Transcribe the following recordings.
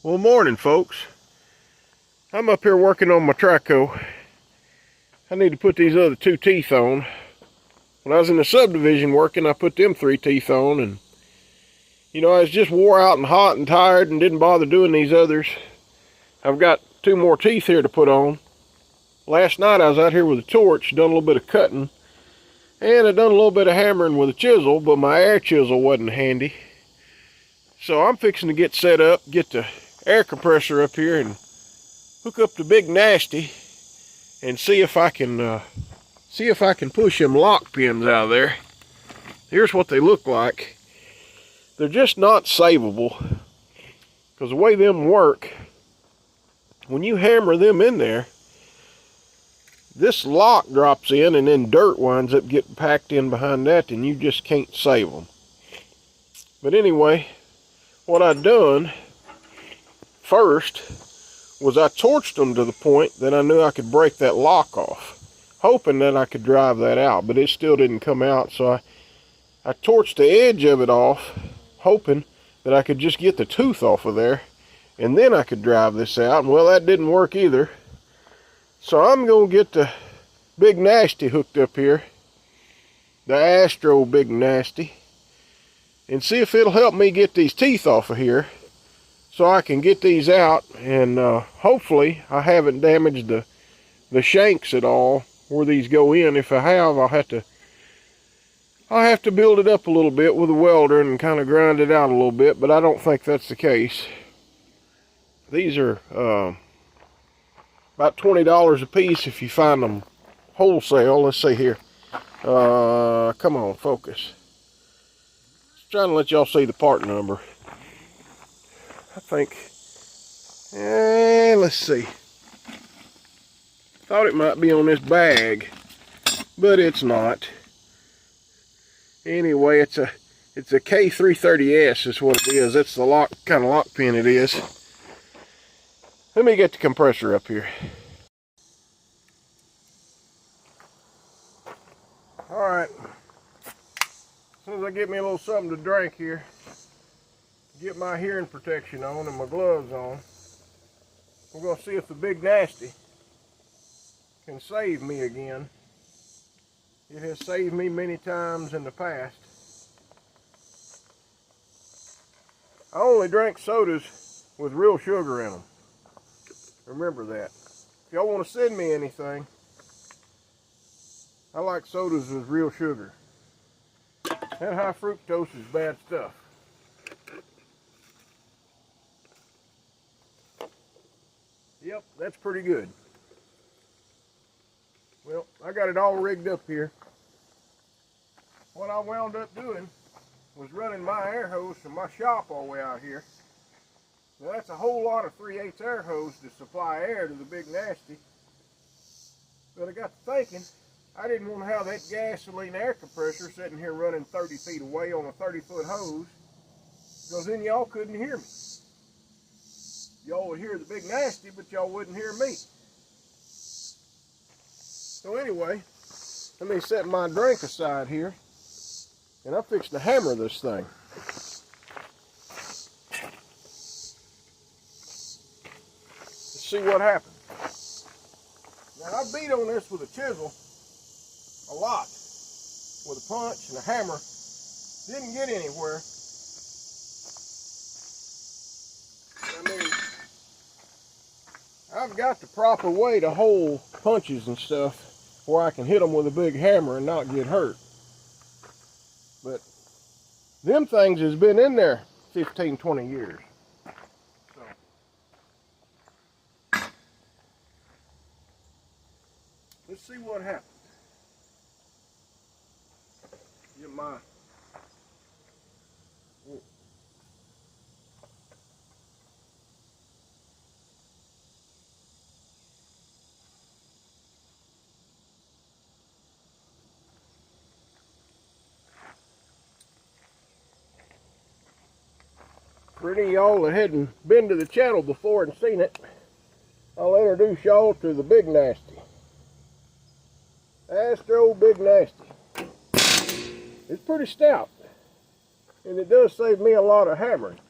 Well, morning, folks. I'm up here working on my traco. I need to put these other 2 teeth on. When I was in the subdivision working, I put them 3 teeth on, and you know, I was just wore out and hot and tired and didn't bother doing these others. I've got 2 more teeth here to put on. Last night I was out here with a torch, done a little bit of cutting, and I done a little bit of hammering with a chisel, but my air chisel wasn't handy. So I'm fixing to get set up, get the air compressor up here and hook up the big nasty and see if I can push them lock pins out of there. Here's what they look like. They're just not savable, because the way them work, when you hammer them in there, this lock drops in and then dirt winds up getting packed in behind that, and you just can't save them. But anyway, what I done first was I torched them to the point that I knew I could break that lock off, hoping that I could drive that out, but it still didn't come out. So I torched the edge of it off, hoping that I could just get the tooth off of there, and then I could drive this out. And well, that didn't work either. So I'm going to get the big nasty hooked up here, the Astro big nasty, and see if it'll help me get these teeth off of here so I can get these out, and hopefully I haven't damaged the shanks at all where these go in. If I have, I'll have to build it up a little bit with a welder and kind of grind it out a little bit, but I don't think that's the case. These are about $20 a piece if you find them wholesale. Let's see here. Come on, focus. Just trying to let y'all see the part number. I think, let's see. Thought it might be on this bag, but it's not. Anyway, it's a K330S is what it is. That's the kind of lock pin it is. Let me get the compressor up here. All right. As soon as I get me a little something to drink here, get my hearing protection on and my gloves on, we're going to see if the big nasty can save me again. It has saved me many times in the past. I only drink sodas with real sugar in them. Remember that. If y'all want to send me anything, I like sodas with real sugar. That high fructose is bad stuff. Yep, that's pretty good. Well, I got it all rigged up here. What I wound up doing was running my air hose from my shop all the way out here. Now that's a whole lot of 3/8 air hose to supply air to the big nasty. But I got to thinking, I didn't want to have that gasoline air compressor sitting here running 30 feet away on a 30-foot hose, because then y'all couldn't hear me. Y'all would hear the big nasty, but y'all wouldn't hear me. So anyway, let me set my drink aside here, and I'm fixing to hammer this thing. Let's see what happens. Now I beat on this with a chisel a lot, with a punch and a hammer. Didn't get anywhere. I mean, I've got the proper way to hold punches and stuff where I can hit them with a big hammer and not get hurt. But them things has been in there 15, 20 years. So let's see what happens. Get my For any of y'all that hadn't been to the channel before and seen it, I'll introduce y'all to the big nasty. Astro big nasty. It's pretty stout, and it does save me a lot of hammering.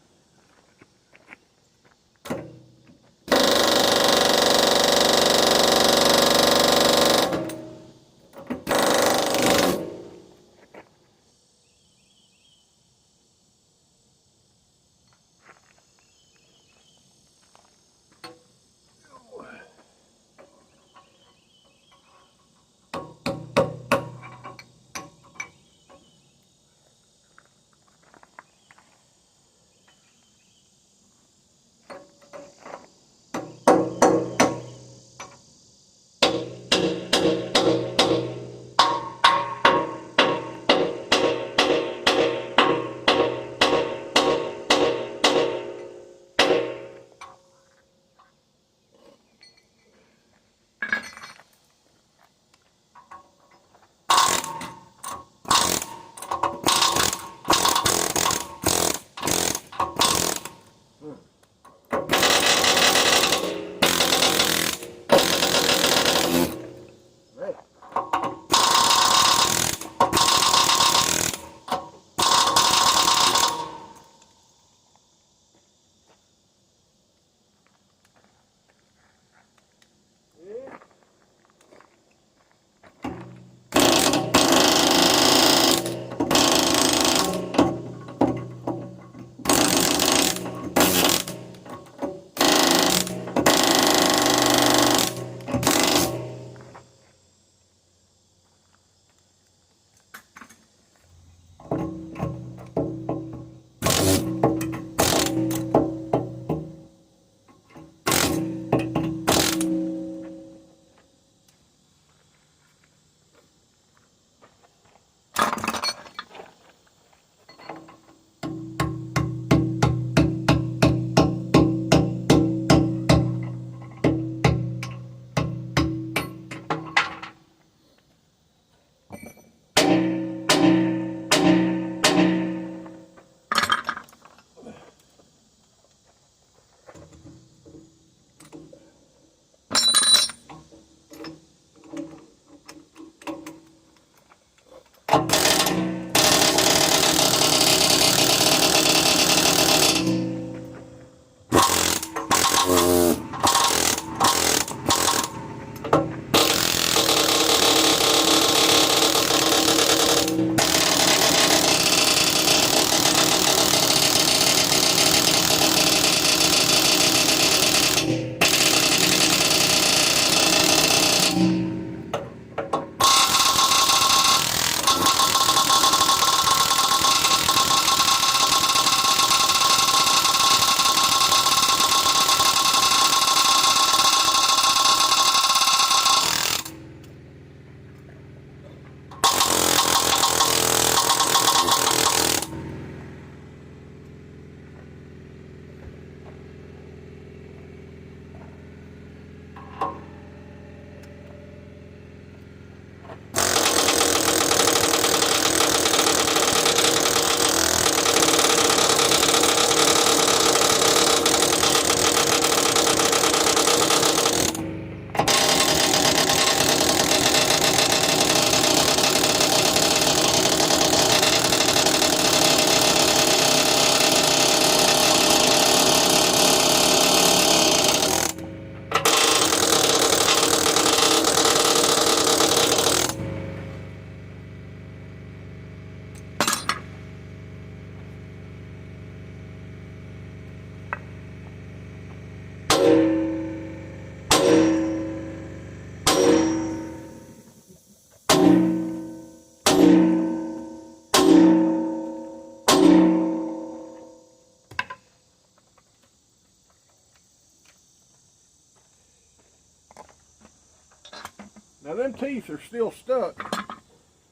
Now them teeth are still stuck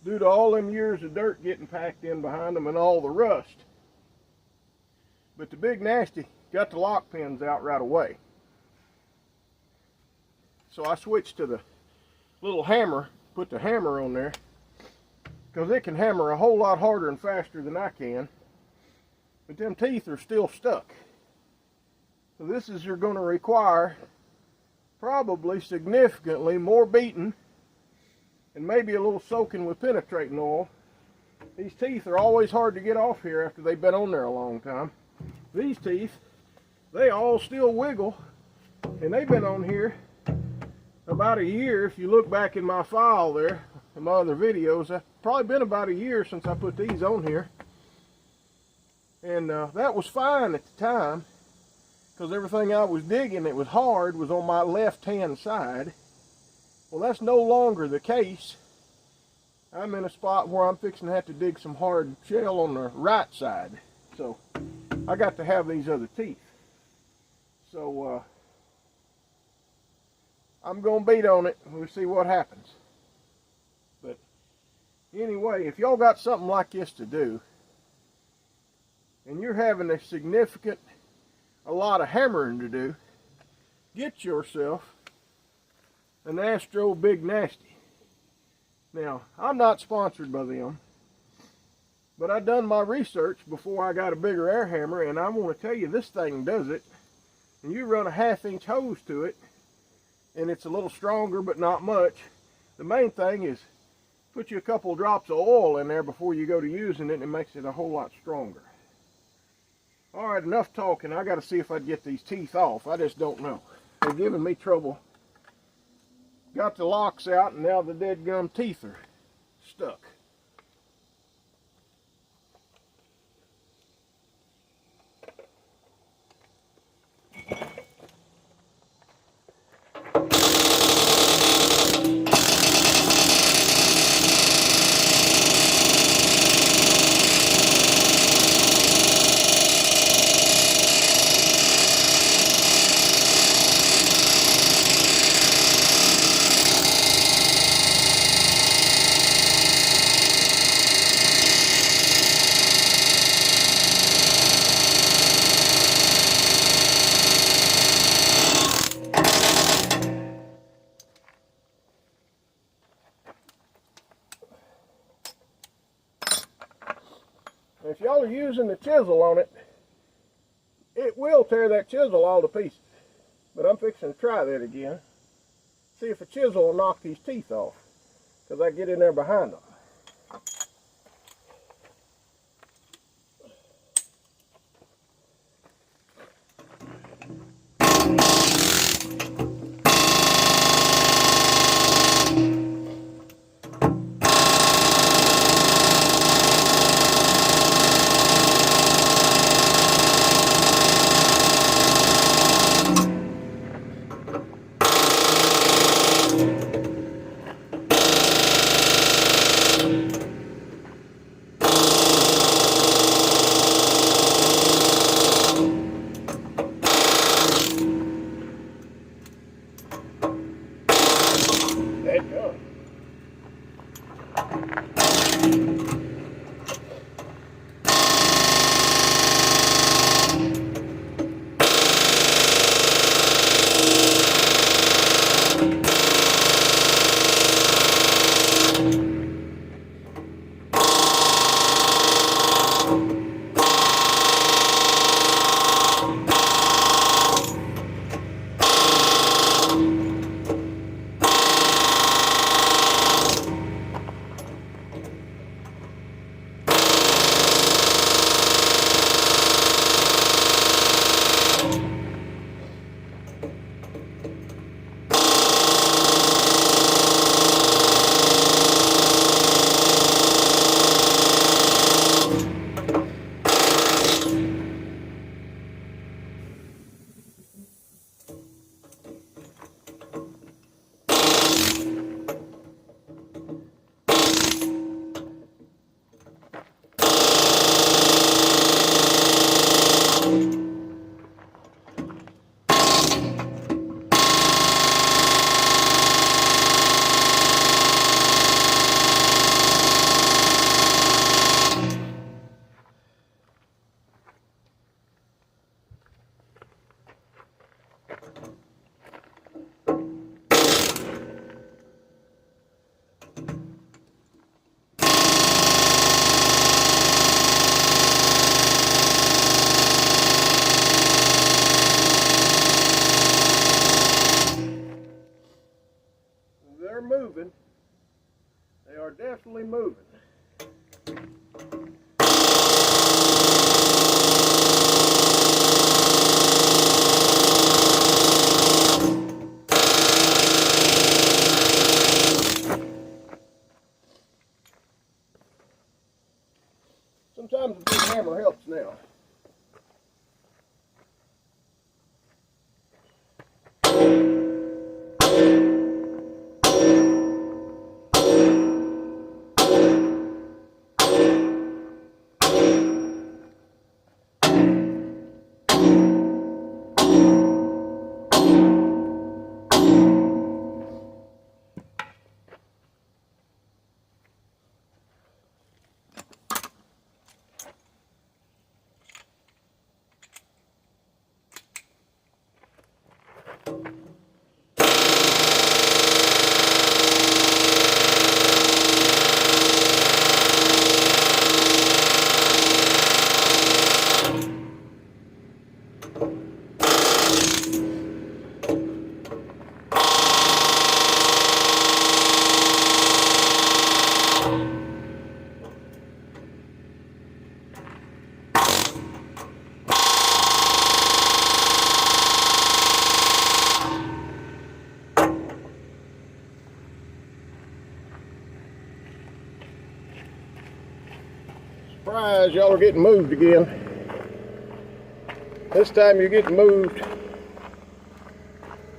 due to all them years of dirt getting packed in behind them and all the rust. But the Big Nasty got the lock pins out right away. So I switched to the little hammer, put the hammer on there, because it can hammer a whole lot harder and faster than I can. But them teeth are still stuck. So this is going to require probably significantly more beating and maybe a little soaking with penetrating oil. These teeth are always hard to get off here after they've been on there a long time. These teeth, they all still wiggle, and they've been on here about a year. If you look back in my file there, in my other videos, it's probably been about a year since I put these on here. And that was fine at the time, because everything I was digging that was hard was on my left-hand side. Well, that's no longer the case. I'm in a spot where I'm fixing to have to dig some hard shell on the right side. So I got to have these other teeth. So I'm going to beat on it and we'll see what happens. But anyway, if y'all got something like this to do, and you're having a lot of hammering to do, get yourself an Astro Big Nasty. Now, I'm not sponsored by them, but I done my research before I got a bigger air hammer, and I want to tell you, this thing does it. And you run a 1/2 inch hose to it, and it's a little stronger, but not much. The main thing is put you a couple drops of oil in there before you go to using it, and it makes it a whole lot stronger. All right, enough talking. I got to see if I can get these teeth off. I just don't know. They're giving me trouble. Got the locks out, and now the dead gum teeth are stuck. If y'all are using the chisel on it, it will tear that chisel all to pieces. But I'm fixing to try that again. See if a chisel will knock these teeth off, because I get in there behind them. moving. They are definitely moving. Sometimes a big hammer helps now. Surprise, y'all are getting moved again. This time you're getting moved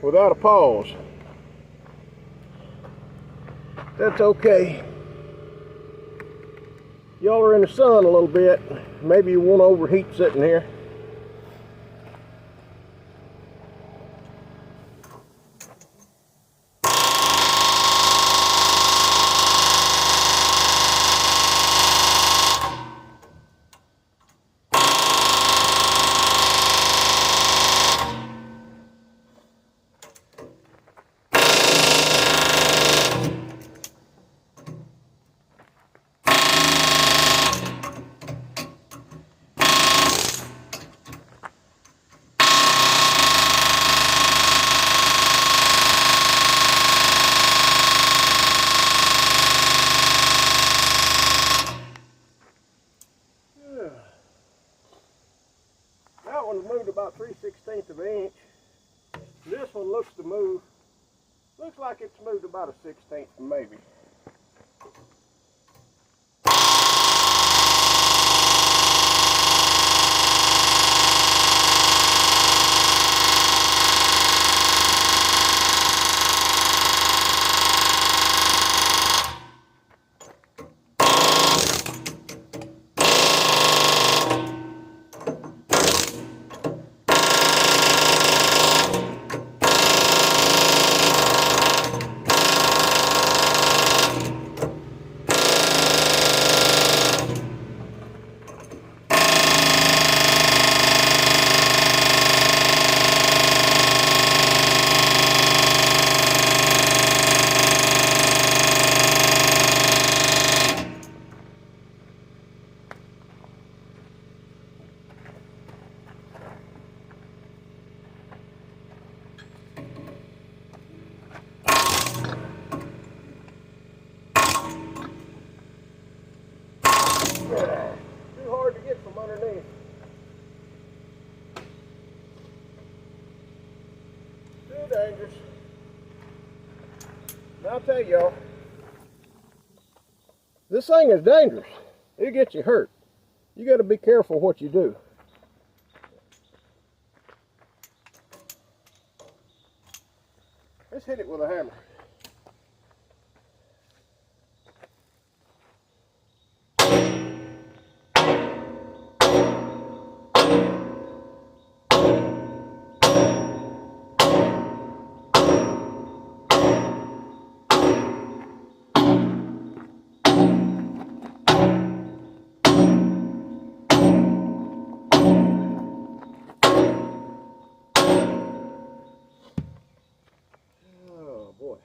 without a pause. That's okay. Y'all are in the sun a little bit. Maybe you won't overheat sitting here. That one's moved about 3/16 of an inch. This one looks like it's moved about a 1/16 maybe. Too hard to get from underneath. Too dangerous. And I'll tell y'all, this thing is dangerous. It'll get you hurt. You got to be careful what you do. Let's hit it with a hammer. Oh boy.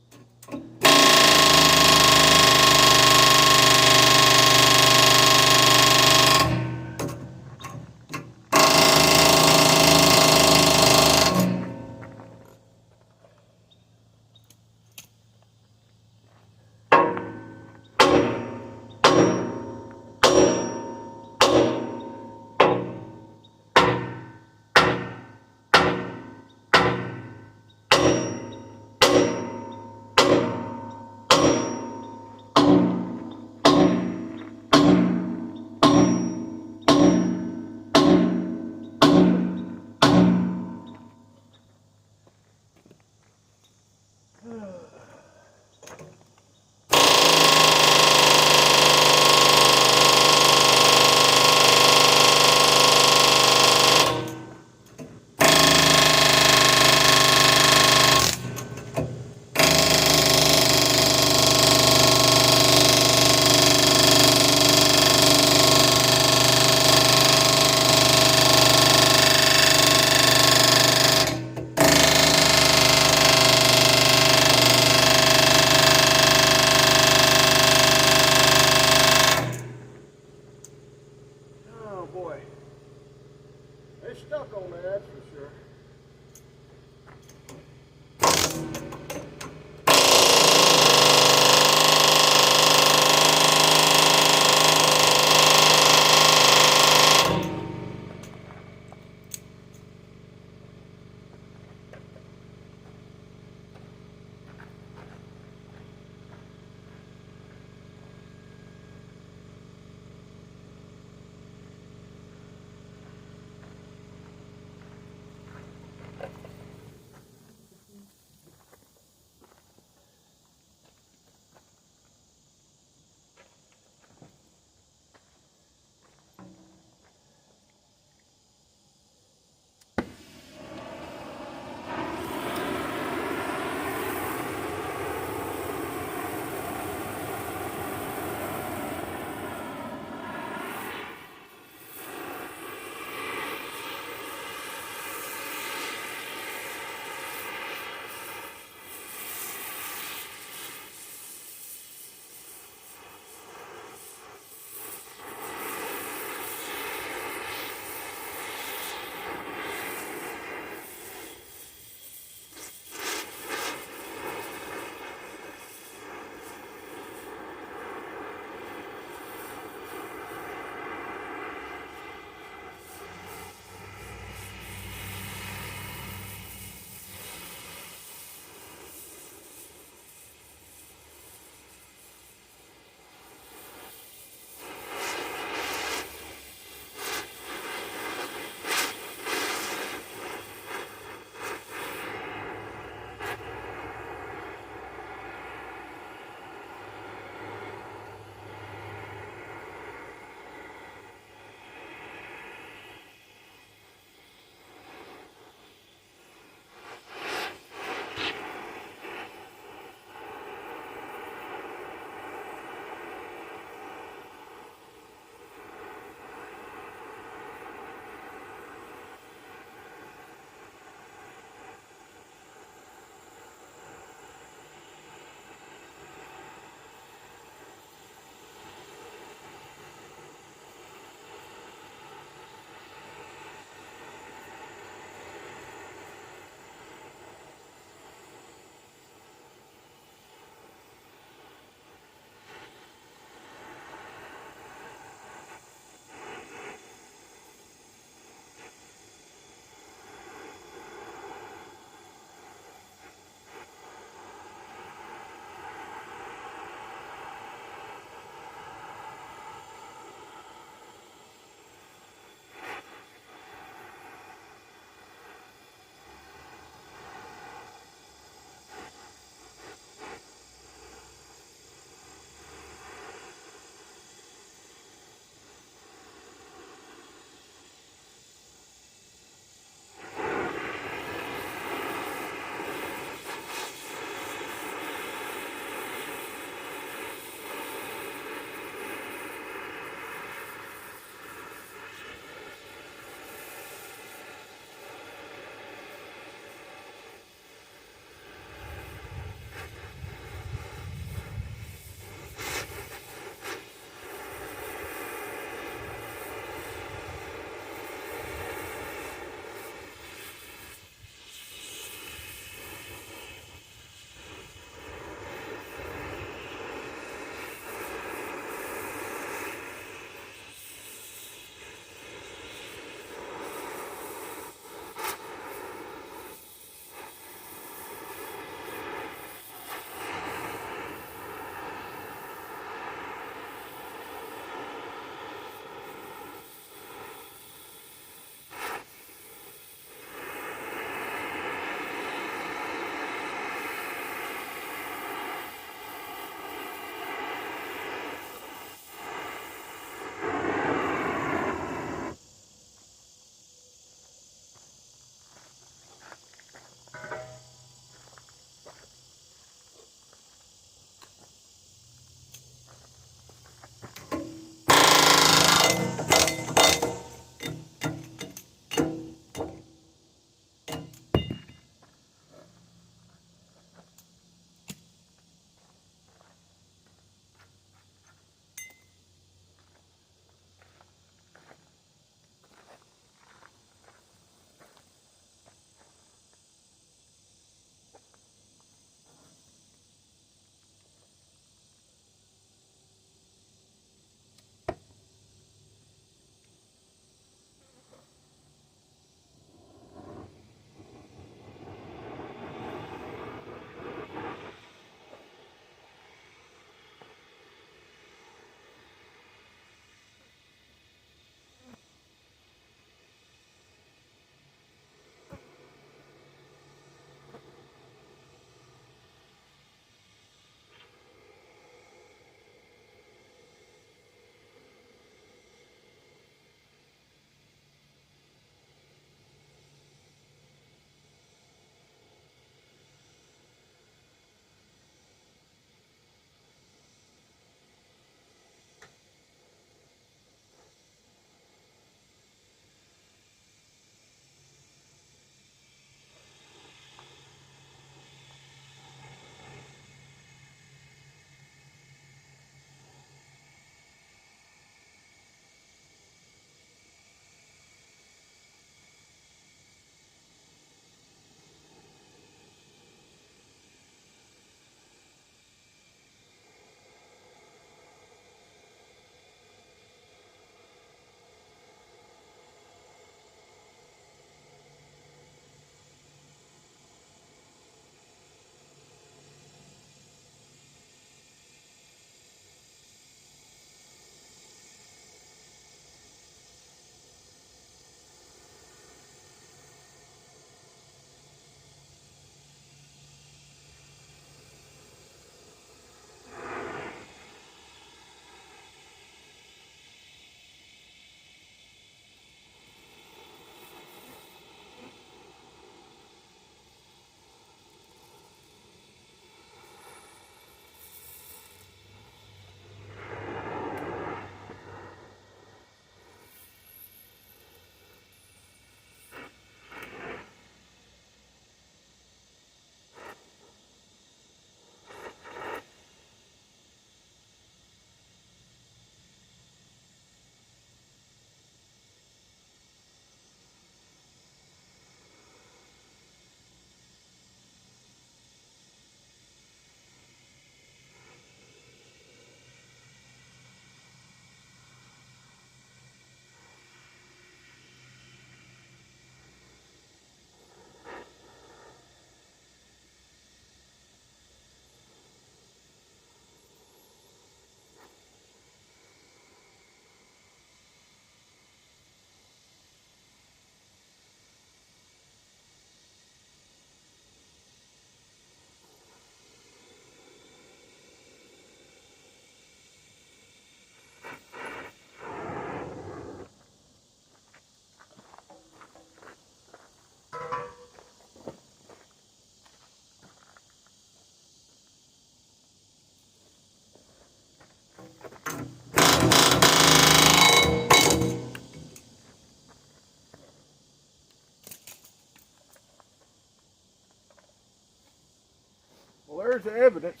there's the evidence.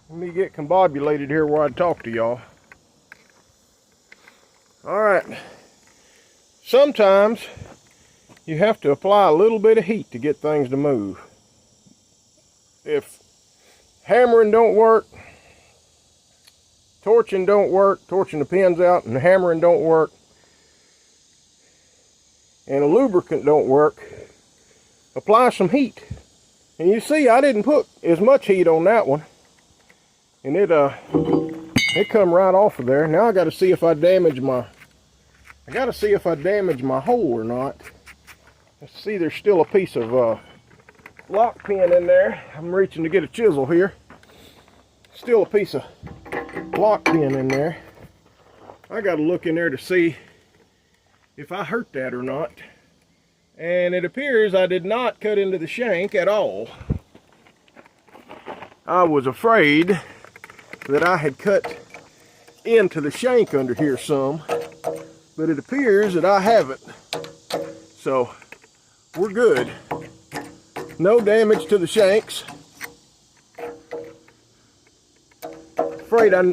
Let me get combobulated here while I talk to y'all. Alright. Sometimes you have to apply a little bit of heat to get things to move. If hammering don't work, torching don't work, torching the pins out and hammering don't work, and a lubricant don't work, apply some heat. And you see, I didn't put as much heat on that one, and it come right off of there. Now I got to see if I damage my hole or not. Let's see, there's still a piece of lock pin in there. I'm reaching to get a chisel here. Still a piece of lock pin in there. I got to look in there to see if I hurt that or not. And it appears I did not cut into the shank at all. I was afraid that I had cut into the shank under here some, but it appears that I haven't. So we're good. No damage to the shanks. Afraid I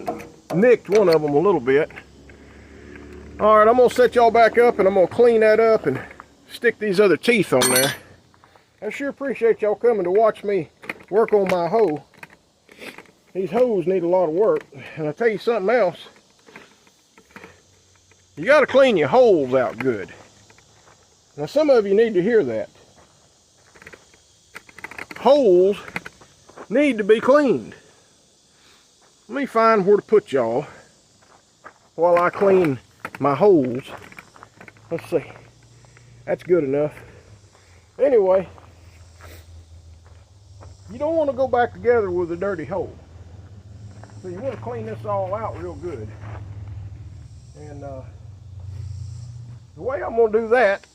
nicked one of them a little bit. All right, I'm gonna set y'all back up and I'm gonna clean that up and stick these other teeth on there. I sure appreciate y'all coming to watch me work on my hoe. These hoes need a lot of work. And I'll tell you something else. You gotta clean your holes out good. Now some of you need to hear that. Holes need to be cleaned. Let me find where to put y'all while I clean my holes. Let's see. That's good enough. Anyway, you don't want to go back together with a dirty hole. So you want to clean this all out real good. And the way I'm going to do that,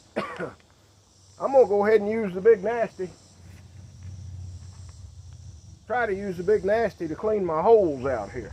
I'm going to go ahead and use the Big Nasty. Try to use the Big Nasty to clean my holes out here.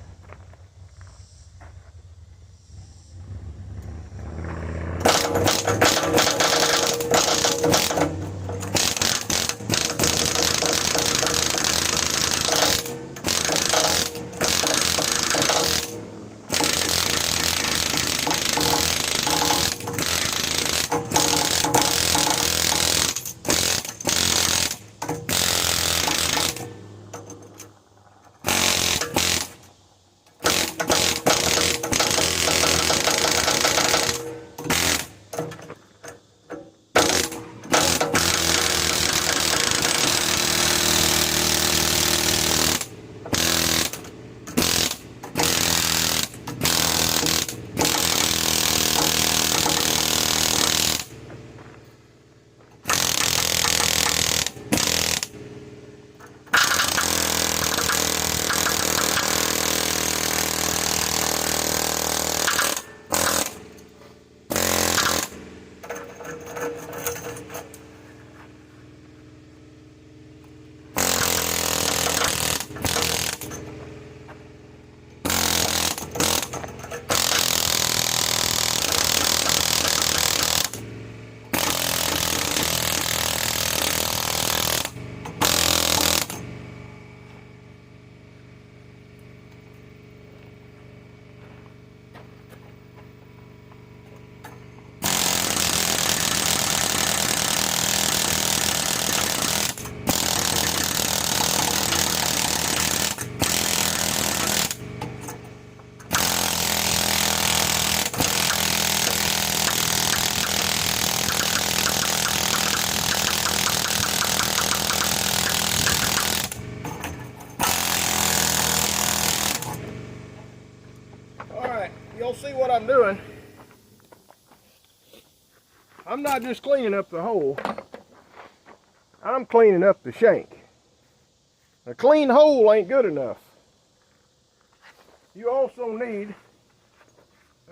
You'll see what I'm doing. I'm not just cleaning up the hole, I'm cleaning up the shank. A clean hole ain't good enough. You also need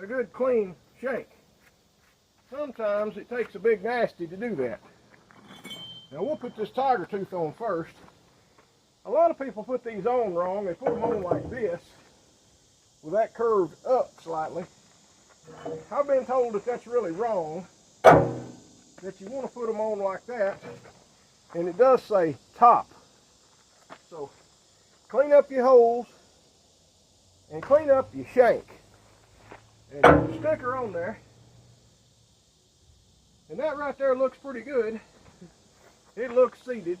a good clean shank. Sometimes it takes a Big Nasty to do that. Now we'll put this tiger tooth on first. A lot of people put these on wrong. They put them on like this, with that curved up slightly. I've been told that that's really wrong. that you want to put them on like that, and it does say top. So clean up your holes and clean up your shank and stick her on there. And that right there looks pretty good. It looks seated.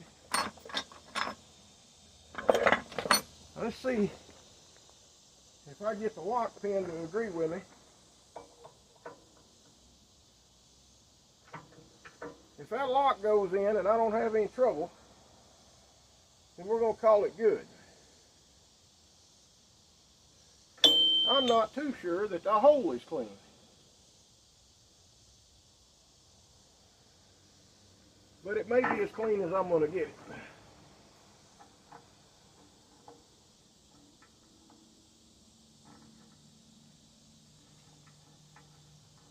Let's see if I get the lock pin to agree with me. If that lock goes in and I don't have any trouble, then we're going to call it good. I'm not too sure that the hole is clean. But it may be as clean as I'm going to get it.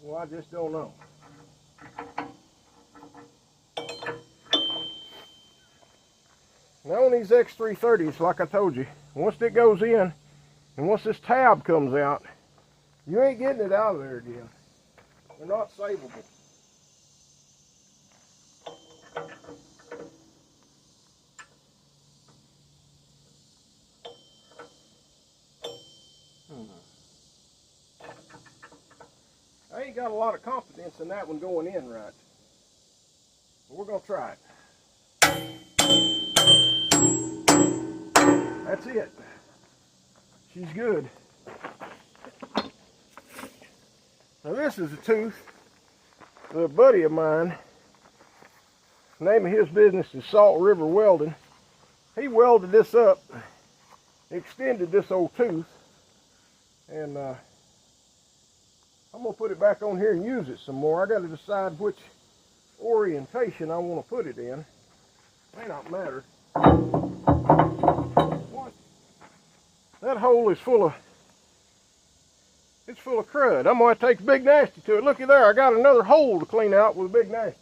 Well, I just don't know. Now on these X330s, like I told you, once it goes in, and once this tab comes out, you ain't getting it out of there again. They're not savable. I ain't got a lot of confidence in that one going in right. But we're going to try it. That's it. She's good. Now this is a tooth. A buddy of mine, the name of his business is Salt River Welding. He welded this up, extended this old tooth, and I'm going to put it back on here and use it some more. I got to decide which orientation I want to put it in. May not matter. What? That hole is full of, it's full of crud. I'm going to take Big Nasty to it. Looky there, I got another hole to clean out with Big Nasty.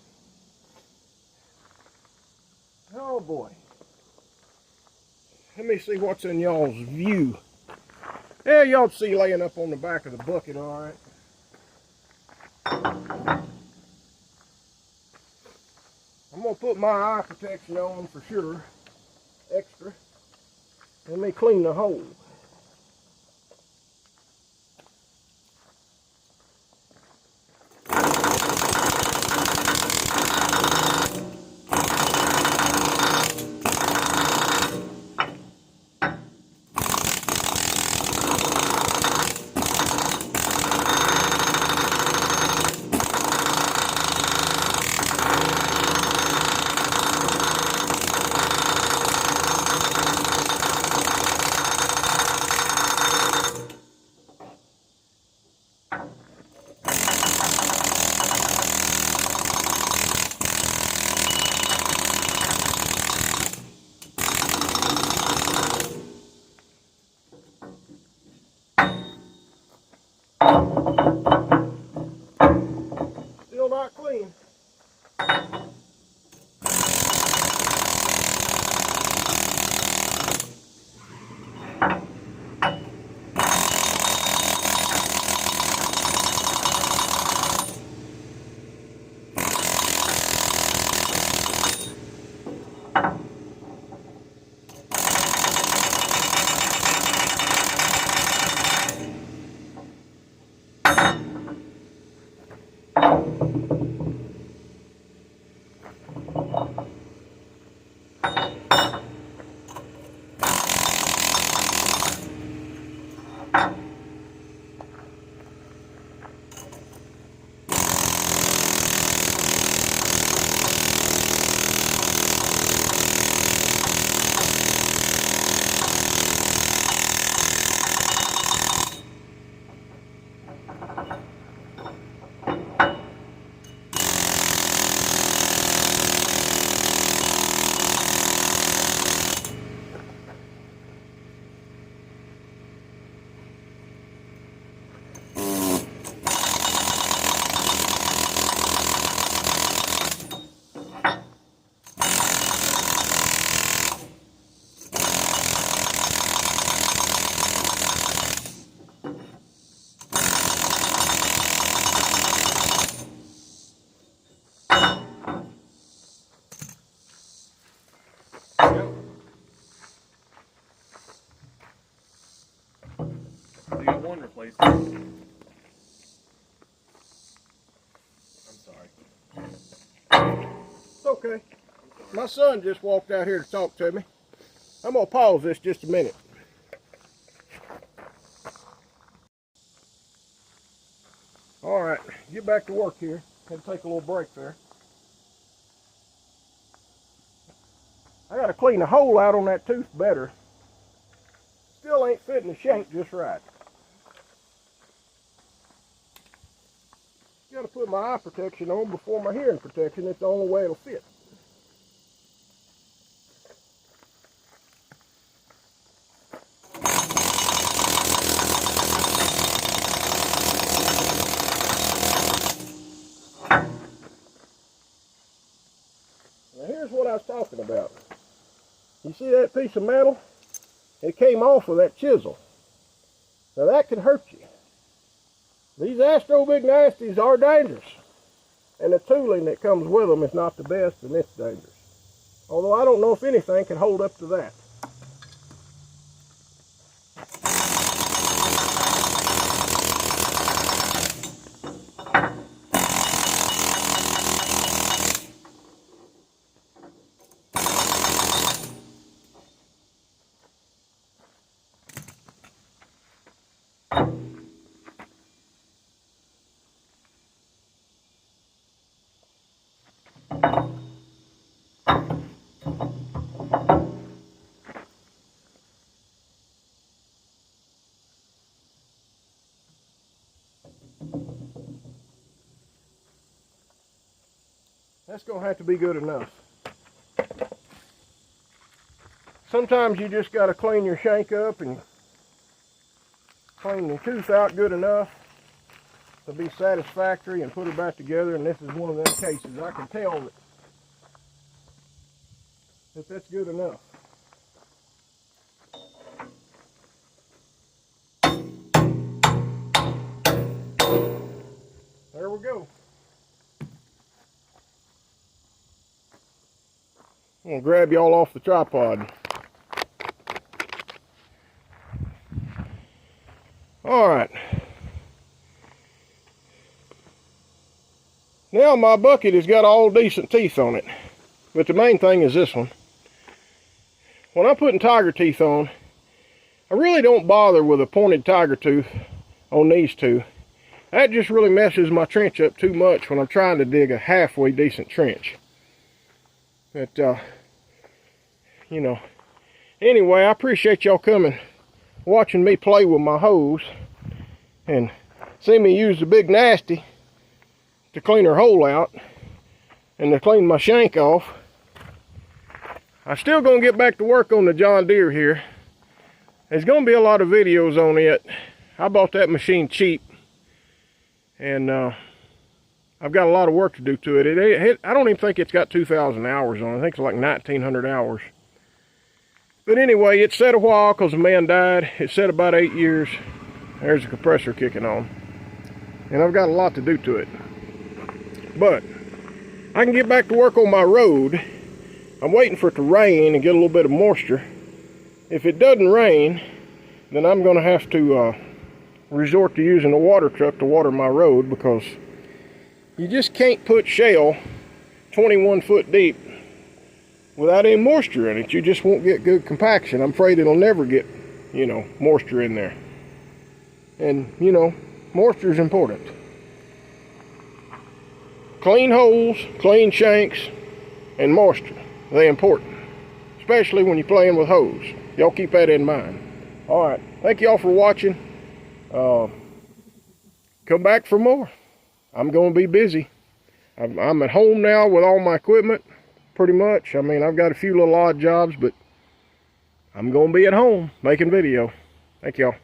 Oh boy. Let me see what's in y'all's view. Yeah, y'all see laying up on the back of the bucket, all right. I'm going to put my eye protection on for sure, extra. Let me clean the hole. Still not clean. please. I'm sorry. It's okay. My son just walked out here to talk to me. I'm going to pause this just a minute. All right, get back to work here. Had to take a little break there. I got to clean the hole out on that tooth better. Still ain't fitting the shank just right. Got to put my eye protection on before my hearing protection. It's the only way it'll fit. Now here's what I was talking about. You see that piece of metal? It came off with that chisel. Now that could hurt you. These Astro Big Nasties are dangerous. And the tooling that comes with them is not the best, and it's dangerous. Although I don't know if anything can hold up to that. That's going to have to be good enough. Sometimes you just got to clean your shank up and clean the tooth out good enough to be satisfactory and put it back together, and this is one of them cases. I can tell that that's good enough. There we go. I'm going to grab y'all off the tripod. Alright. Now my bucket has got all decent teeth on it. But the main thing is this one. When I'm putting tiger teeth on, I really don't bother with a pointed tiger tooth on these two. That just really messes my trench up too much when I'm trying to dig a halfway decent trench. But, you know, anyway, I appreciate y'all coming, watching me play with my hose, and see me use the Big Nasty to clean her hole out, and to clean my shank off. I'm still going to get back to work on the John Deere here. There's going to be a lot of videos on it. I bought that machine cheap, and I've got a lot of work to do to it. I don't even think it's got 2,000 hours on it. I think it's like 1,900 hours. But anyway, it set a while because a man died. It set about 8 years. There's the compressor kicking on. And I've got a lot to do to it. But I can get back to work on my road. I'm waiting for it to rain and get a little bit of moisture. If it doesn't rain, then I'm going to have to resort to using a water truck to water my road, because you just can't put shale 21 foot deep without any moisture in it. You just won't get good compaction. I'm afraid it'll never get, you know, moisture in there. And, you know, moisture is important. Clean holes, clean shanks, and moisture. They're important, especially when you're playing with hose. Y'all keep that in mind. All right, thank y'all for watching. Come back for more. I'm going to be busy. I'm at home now with all my equipment, pretty much. I mean, I've got a few little odd jobs, but I'm going to be at home making video. Thank y'all.